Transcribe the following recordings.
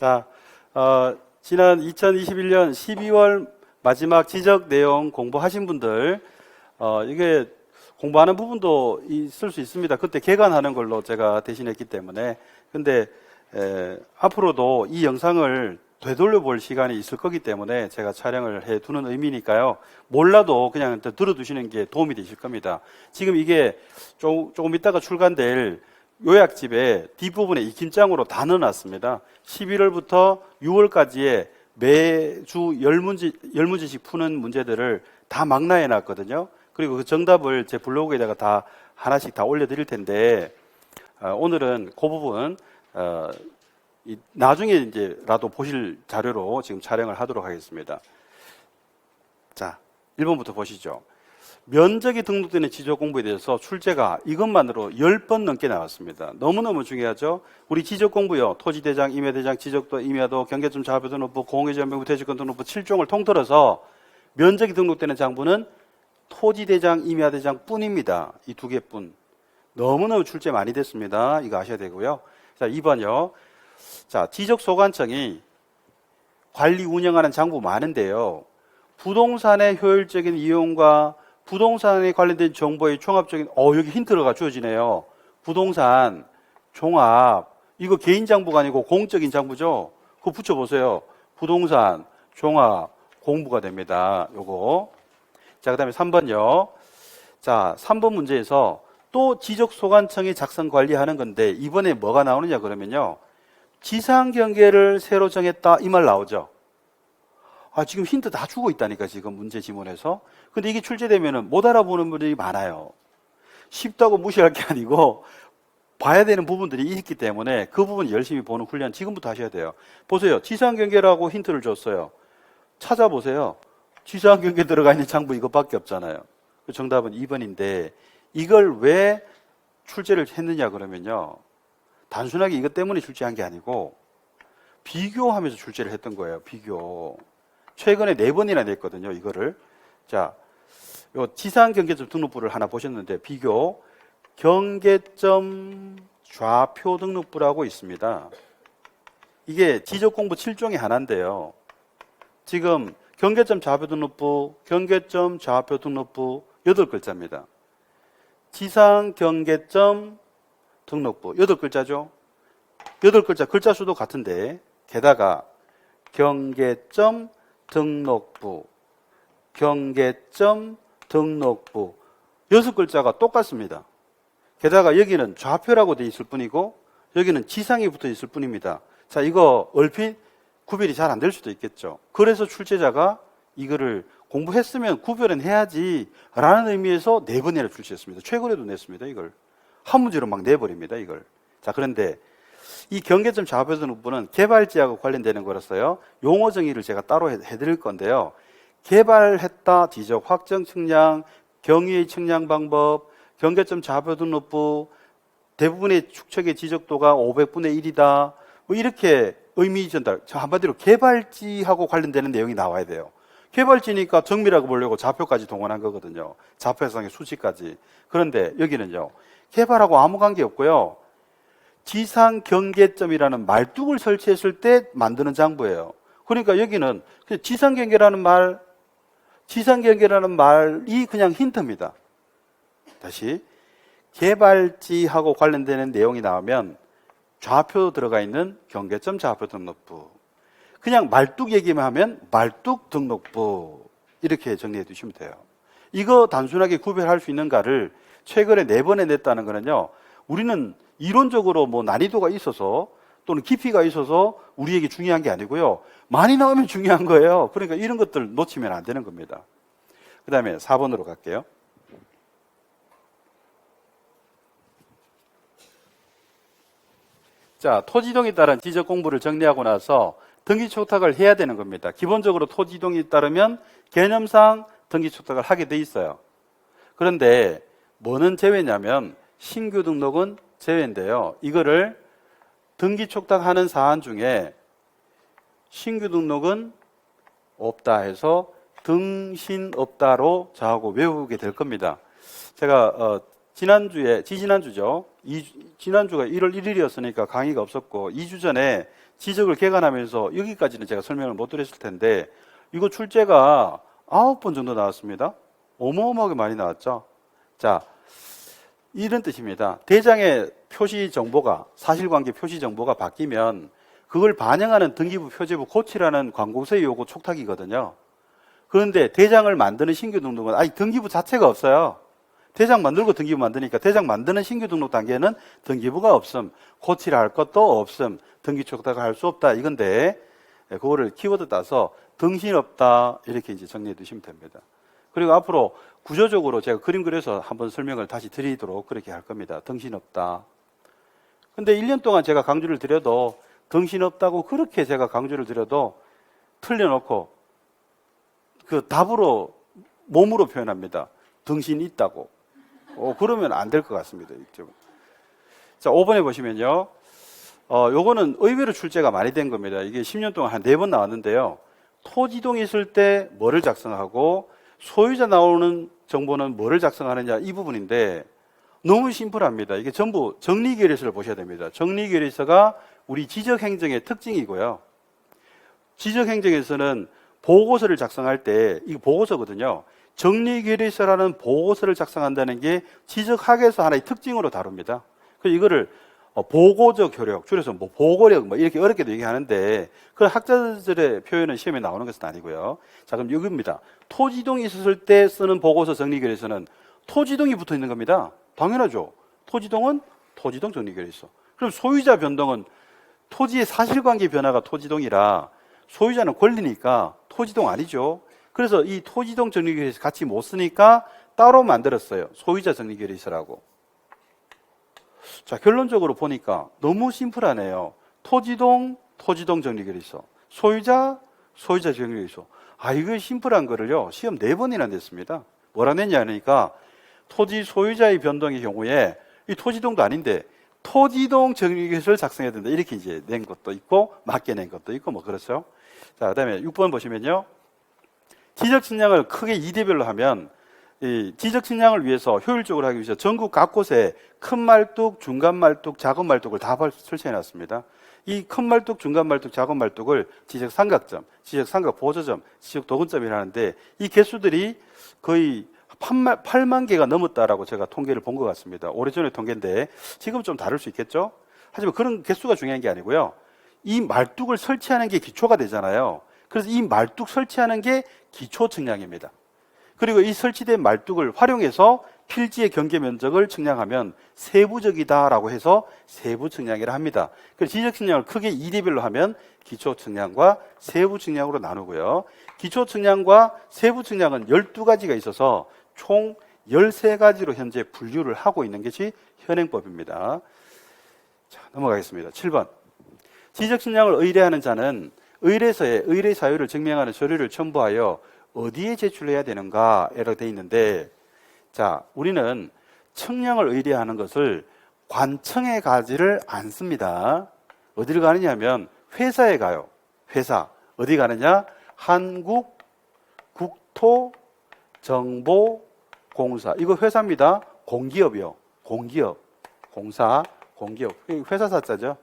자, 지난 2021년 12월 마지막 지적 내용 공부하신 분들, 이게 공부하는 부분도 있을 수 있습니다. 그때 개관하는 걸로 제가 대신했기 때문에. 근데, 앞으로도 이 영상을 되돌려 볼 시간이 있을 거기 때문에 제가 촬영을 해 두는 의미니까요. 몰라도 그냥 들어두시는 게 도움이 되실 겁니다. 지금 이게 조금 있다가 출간될 요약집에 뒷부분에 익힘장으로 다 넣어놨습니다. 11월부터 6월까지의 매주 10문제씩 푸는 문제들을 다 망라해 놨거든요. 그리고 그 정답을 제 블로그에다가 다 하나씩 다 올려드릴 텐데, 오늘은 그 부분, 나중에 이제라도 보실 자료로 지금 촬영을 하도록 하겠습니다. 자, 1번부터 보시죠. 면적이 등록되는 지적 공부에 대해서 출제가 이것만으로 10번 넘게 나왔습니다. 너무너무 중요하죠. 우리 지적 공부요. 토지대장, 임야대장, 지적도, 임야도, 경계점 자표 등록부, 공유지원명부, 퇴직권 등록부 7종을 통틀어서 면적이 등록되는 장부는 토지대장, 임야대장 뿐입니다. 이 두 개뿐. 너무너무 출제 많이 됐습니다. 이거 아셔야 되고요. 자, 2번요. 자, 지적소관청이 관리 운영하는 장부 많은데요. 부동산의 효율적인 이용과 부동산에 관련된 정보의 종합적인, 여기 힌트가 주어지네요. 부동산, 종합, 이거 개인 장부가 아니고 공적인 장부죠? 그거 붙여보세요. 부동산, 종합, 공부가 됩니다. 요거. 자, 그 다음에 3번요. 자, 3번 문제에서 또 지적소관청이 작성 관리하는 건데, 이번에 뭐가 나오느냐 그러면요. 지상경계를 새로 정했다, 이 말 나오죠? 지금 힌트 다 주고 있다니까, 지금 문제 지문에서. 근데 이게 출제되면은 못 알아보는 분들이 많아요. 쉽다고 무시할 게 아니고, 봐야 되는 부분들이 있기 때문에 그 부분 열심히 보는 훈련 지금부터 하셔야 돼요. 보세요. 지상경계라고 힌트를 줬어요. 찾아보세요. 지상경계 들어가 있는 장부 이것밖에 없잖아요. 정답은 2번인데, 이걸 왜 출제를 했느냐 그러면요. 단순하게 이것 때문에 출제한 게 아니고, 비교하면서 출제를 했던 거예요. 비교. 최근에 4번이나 냈거든요, 이거를. 자, 요 지상경계점 등록부를 하나 보셨는데, 비교, 경계점 좌표 등록부라고 있습니다. 이게 지적공부 7종의 하나인데요. 지금 경계점 좌표 등록부, 경계점 좌표 등록부 8글자입니다. 지상경계점 등록부 8글자죠. 8글자, 글자 수도 같은데, 게다가 경계점 등록부, 경계점 등록부 6글자가 똑같습니다. 게다가 여기는 좌표라고 되어 있을 뿐이고 여기는 지상이 붙어 있을 뿐입니다. 자, 이거 얼핏 구별이 잘 안 될 수도 있겠죠. 그래서 출제자가 이거를 공부했으면 구별은 해야지 라는 의미에서 4번이나 출제했습니다. 최근에도 냈습니다. 이걸 한 문제로 막 내버립니다. 이걸. 자, 그런데 이 경계점 좌표 등록부는 개발지하고 관련되는 거라서요. 용어 정의를 제가 따로 해드릴 건데요. 개발했다, 지적 확정 측량, 경위의 측량 방법, 경계점 좌표 등록부, 대부분의 축척의 지적도가 500분의 1이다. 뭐 이렇게 의미 전달. 한마디로 개발지하고 관련되는 내용이 나와야 돼요. 개발지니까 정밀하게 보려고 좌표까지 동원한 거거든요. 좌표상의 수치까지. 그런데 여기는요. 개발하고 아무 관계 없고요. 지상경계점이라는 말뚝을 설치했을 때 만드는 장부예요. 그러니까 여기는 지상경계라는 말이 그냥 힌트입니다. 다시 개발지하고 관련되는 내용이 나오면 좌표 들어가 있는 경계점 좌표 등록부, 그냥 말뚝 얘기만 하면 말뚝 등록부, 이렇게 정리해 두시면 돼요. 이거 단순하게 구별할 수 있는가를 최근에 4번에 냈다는 거는요, 우리는 이론적으로 뭐 난이도가 있어서 또는 깊이가 있어서 우리에게 중요한 게 아니고요. 많이 나오면 중요한 거예요. 그러니까 이런 것들 놓치면 안 되는 겁니다. 그 다음에 4번으로 갈게요. 자, 토지이동에 따른 지적 공부를 정리하고 나서 등기 청탁을 해야 되는 겁니다. 기본적으로 토지이동에 따르면 개념상 등기 청탁을 하게 돼 있어요. 그런데 뭐는 제외냐면 신규 등록은 제외인데요. 이거를 등기 촉탁하는 사안 중에 신규 등록은 없다 해서 등신 없다로 저하고 외우게 될 겁니다. 제가 지지난주죠. 지난주가 1월 1일이었으니까 강의가 없었고 2주 전에 지적을 개관하면서 여기까지는 제가 설명을 못 드렸을 텐데 이거 출제가 9번 정도 나왔습니다. 어마어마하게 많이 나왔죠. 자, 이런 뜻입니다. 대장의 표시 정보가, 사실관계 표시 정보가 바뀌면 그걸 반영하는 등기부 표제부 고치라는 관공서의 요구 촉탁이거든요. 그런데 대장을 만드는 신규 등록은 아니 등기부 자체가 없어요. 대장 만들고 등기부 만드니까 대장 만드는 신규 등록 단계는 등기부가 없음, 고치라 할 것도 없음, 등기 촉탁을 할 수 없다 이건데 그거를 키워드 따서 등신 없다 이렇게 이제 정리해 두시면 됩니다. 그리고 앞으로 구조적으로 제가 그림 그려서 한번 설명을 다시 드리도록 그렇게 할 겁니다. 등신 없다. 근데 1년 동안 제가 강조를 드려도 등신 없다고 그렇게 제가 강조를 드려도 틀려놓고 그 답으로 몸으로 표현합니다. 등신 있다고. 그러면 안 될 것 같습니다. 자, 5번에 보시면요. 요거는 의외로 출제가 많이 된 겁니다. 이게 10년 동안 한 4번 나왔는데요. 토지동이 있을 때 뭐를 작성하고 소유자 나오는 정보는 뭐를 작성하느냐 이 부분인데 너무 심플합니다. 이게 전부 정리결의서를 보셔야 됩니다. 정리결의서가 우리 지적행정의 특징이고요. 지적행정에서는 보고서를 작성할 때 이거 보고서거든요. 정리결의서라는 보고서를 작성한다는 게 지적학에서 하나의 특징으로 다룹니다. 그래서 이거를 보고적 효력, 줄여서 뭐 보고력 뭐 이렇게 어렵게도 얘기하는데 그 학자들의 표현은 시험에 나오는 것은 아니고요. 자, 그럼 여기입니다. 토지동이 있었을 때 쓰는 보고서 정리결의서는 토지동이 붙어 있는 겁니다. 당연하죠. 토지동은 토지동 정리결의서. 그럼 소유자 변동은 토지의 사실관계 변화가 토지동이라 소유자는 권리니까 토지동 아니죠. 그래서 이 토지동 정리결의서 같이 못 쓰니까 따로 만들었어요. 소유자 정리결의서라고. 자, 결론적으로 보니까 너무 심플하네요. 토지동 정리결의서. 소유자 정리결의서. 이거 심플한 거를요, 시험 4번이나 냈습니다. 뭐라 냈냐 하니까 토지 소유자의 변동의 경우에 이 토지동도 아닌데 토지동 정리결의서를 작성해야 된다. 이렇게 이제 낸 것도 있고, 맞게 낸 것도 있고, 뭐 그렇죠. 자, 그 다음에 6번 보시면요. 지적 측량을 크게 2대별로 하면 이 지적 측량을 위해서 효율적으로 하기 위해서 전국 각곳에 큰 말뚝, 중간 말뚝, 작은 말뚝을 다 설치해 놨습니다. 이 큰 말뚝, 중간 말뚝, 작은 말뚝을 지적 삼각점, 지적 삼각 보조점, 지적 도근점이라는데 이 개수들이 거의 8만 개가 넘었다라고 제가 통계를 본 것 같습니다. 오래전에 통계인데 지금 좀 다를 수 있겠죠? 하지만 그런 개수가 중요한 게 아니고요. 이 말뚝을 설치하는 게 기초가 되잖아요. 그래서 이 말뚝 설치하는 게 기초 측량입니다. 그리고 이 설치된 말뚝을 활용해서 필지의 경계 면적을 측량하면 세부적이다라고 해서 세부 측량이라 합니다. 그래서 지적 측량을 크게 2대별로 하면 기초 측량과 세부 측량으로 나누고요. 기초 측량과 세부 측량은 12가지가 있어서 총 13가지로 현재 분류를 하고 있는 것이 현행법입니다. 자, 넘어가겠습니다. 7번. 지적 측량을 의뢰하는 자는 의뢰서에 의뢰 사유를 증명하는 서류를 첨부하여 어디에 제출해야 되는가? 이렇게 되어 있는데, 자, 우리는 측량을 의뢰하는 것을 관청에 가지를 않습니다. 어디를 가느냐 하면 회사에 가요. 회사. 어디 가느냐? 한국국토정보공사. 이거 회사입니다. 공기업이요. 공기업. 공사, 공기업. 회사 사자죠.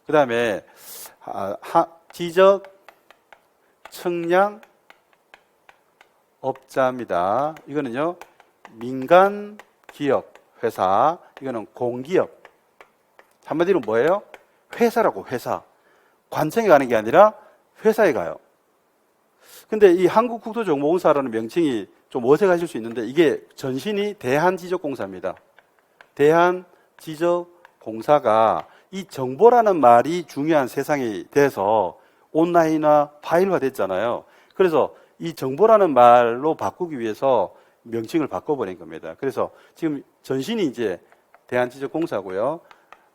그 다음에 지적 측량 업자입니다. 이거는요, 민간 기업, 회사. 이거는 공기업. 한마디로 뭐예요? 회사라고, 회사. 관청에 가는 게 아니라 회사에 가요. 근데 이 한국국토정보공사라는 명칭이 좀 어색하실 수 있는데 이게 전신이 대한지적공사입니다. 대한지적공사가 이 정보라는 말이 중요한 세상이 돼서 온라인화 파일화 됐잖아요. 그래서 이 정보라는 말로 바꾸기 위해서 명칭을 바꿔버린 겁니다. 그래서 지금 전신이 이제 대한지적공사고요.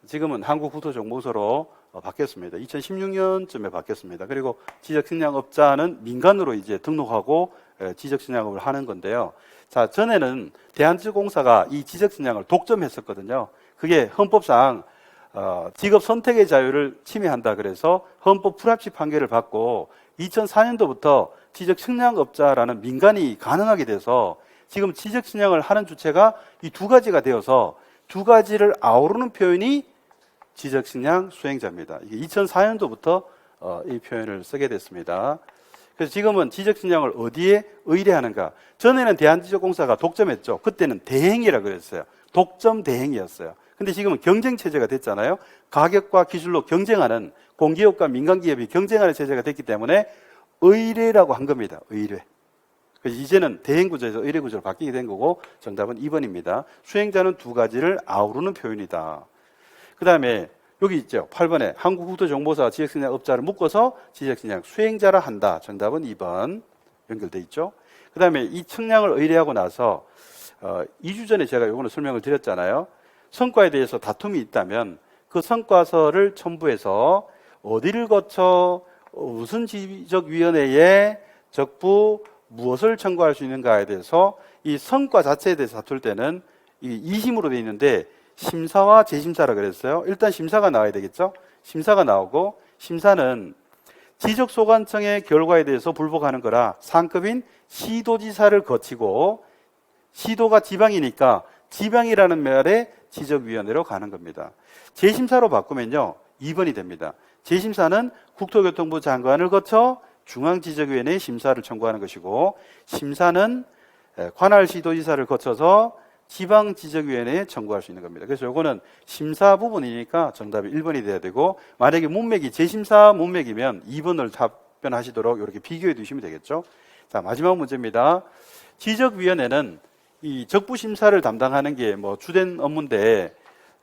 지금은 한국국토정보소로 바뀌었습니다. 2016년쯤에 바뀌었습니다. 그리고 지적측량업자는 민간으로 이제 등록하고 지적측량업을 하는 건데요. 자, 전에는 대한지적공사가 이 지적측량을 독점했었거든요. 그게 헌법상 직업 선택의 자유를 침해한다 그래서 헌법 불합치 판결을 받고 2004년도부터 지적 측량업자라는 민간이 가능하게 돼서 지금 지적신양을 하는 주체가 이 두 가지가 되어서 두 가지를 아우르는 표현이 지적신양 수행자입니다. 이게 2004년도부터 이 표현을 쓰게 됐습니다. 그래서 지금은 지적신양을 어디에 의뢰하는가? 전에는 대한지적공사가 독점했죠. 그때는 대행이라 그랬어요. 독점 대행이었어요. 근데 지금은 경쟁 체제가 됐잖아요. 가격과 기술로 경쟁하는 공기업과 민간기업이 경쟁하는 체제가 됐기 때문에 의뢰라고 한 겁니다. 의뢰. 그래서 이제는 대행 구조에서 의뢰 구조로 바뀌게 된 거고 정답은 2번입니다. 수행자는 두 가지를 아우르는 표현이다. 그 다음에 여기 있죠. 8번에 한국국토정보사 지적신양 업자를 묶어서 지적신양 수행자라 한다. 정답은 2번 연결돼 있죠. 그 다음에 이 측량을 의뢰하고 나서 2주 전에 제가 이거는 설명을 드렸잖아요. 성과에 대해서 다툼이 있다면 그 성과서를 첨부해서 어디를 거쳐 무슨 지적위원회에 적부 무엇을 청구할 수 있는가에 대해서 이 성과 자체에 대해서 다툴 때는 이 2심으로 되어 있는데 심사와 재심사라 그랬어요. 일단 심사가 나와야 되겠죠. 심사가 나오고 심사는 지적소관청의 결과에 대해서 불복하는 거라 상급인 시도지사를 거치고 시도가 지방이니까 지방이라는 말에 지적위원회로 가는 겁니다. 재심사로 바꾸면요 2번이 됩니다. 재심사는 국토교통부 장관을 거쳐 중앙지적위원회에 심사를 청구하는 것이고 심사는 관할 시도지사를 거쳐서 지방지적위원회에 청구할 수 있는 겁니다. 그래서 요거는 심사 부분이니까 정답이 1번이 돼야 되고 만약에 문맥이 재심사 문맥이면 2번을 답변하시도록 이렇게 비교해 두시면 되겠죠. 자, 마지막 문제입니다. 지적위원회는 이 적부심사를 담당하는 게 뭐 주된 업무인데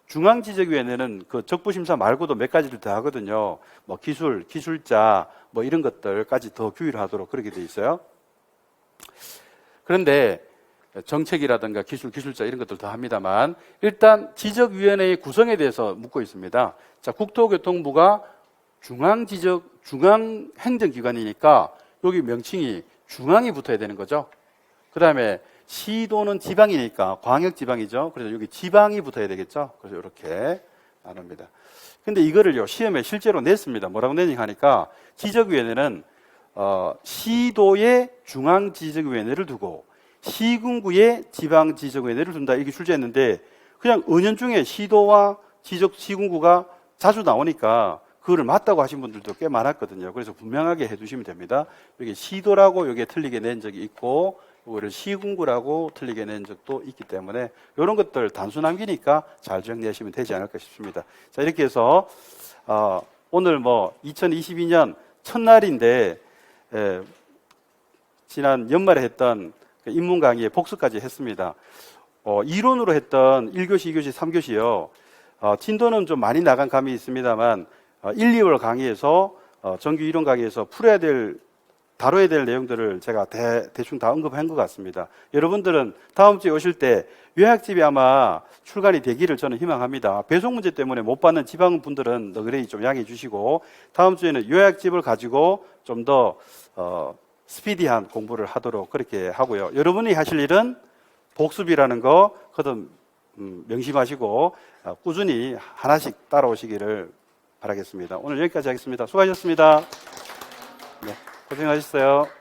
중앙지적위원회는 그 적부심사 말고도 몇 가지를 더 하거든요. 뭐 기술, 기술자 뭐 이런 것들까지 더 규율 하도록 그렇게 돼 있어요. 그런데 정책이라든가 기술, 기술자 이런 것들 더 합니다만 일단 지적위원회의 구성에 대해서 묻고 있습니다. 자, 국토교통부가 중앙행정기관이니까 여기 명칭이 중앙이 붙어야 되는 거죠. 그 다음에 시도는 지방이니까 광역지방이죠. 그래서 여기 지방이 붙어야 되겠죠. 그래서 이렇게 나눕니다. 근데 이거를요 시험에 실제로 냈습니다. 뭐라고 내냐 하니까 지적위원회는 시도의 중앙지적위원회를 두고 시군구에 지방지적위원회를 둔다 이렇게 출제했는데 그냥 은연중에 시도와 시군구가 자주 나오니까 그거를 맞다고 하신 분들도 꽤 많았거든요. 그래서 분명하게 해두시면 됩니다. 여기 시도라고 여기에 틀리게 낸 적이 있고 이거를 시군구라고 틀리게 낸 적도 있기 때문에 이런 것들 단수 남기니까 잘 정리하시면 되지 않을까 싶습니다. 자, 이렇게 해서 오늘 뭐 2022년 첫날인데 지난 연말에 했던 인문 강의의 복습까지 했습니다. 이론으로 했던 1교시, 2교시, 3교시요. 진도는 좀 많이 나간 감이 있습니다만 1, 2월 강의에서 정규 이론 강의에서 다뤄야 될 내용들을 제가 대충 다 언급한 것 같습니다. 여러분들은 다음 주에 오실 때 요약집이 아마 출간이 되기를 저는 희망합니다. 배송 문제 때문에 못 받는 지방 분들은 너그레이 좀 양해해 주시고 다음 주에는 요약집을 가지고 좀 더 스피디한 공부를 하도록 그렇게 하고요. 여러분이 하실 일은 복습이라는 거 거듭 명심하시고 꾸준히 하나씩 따라오시기를 바라겠습니다. 오늘 여기까지 하겠습니다. 수고하셨습니다. 네, 고생하셨어요.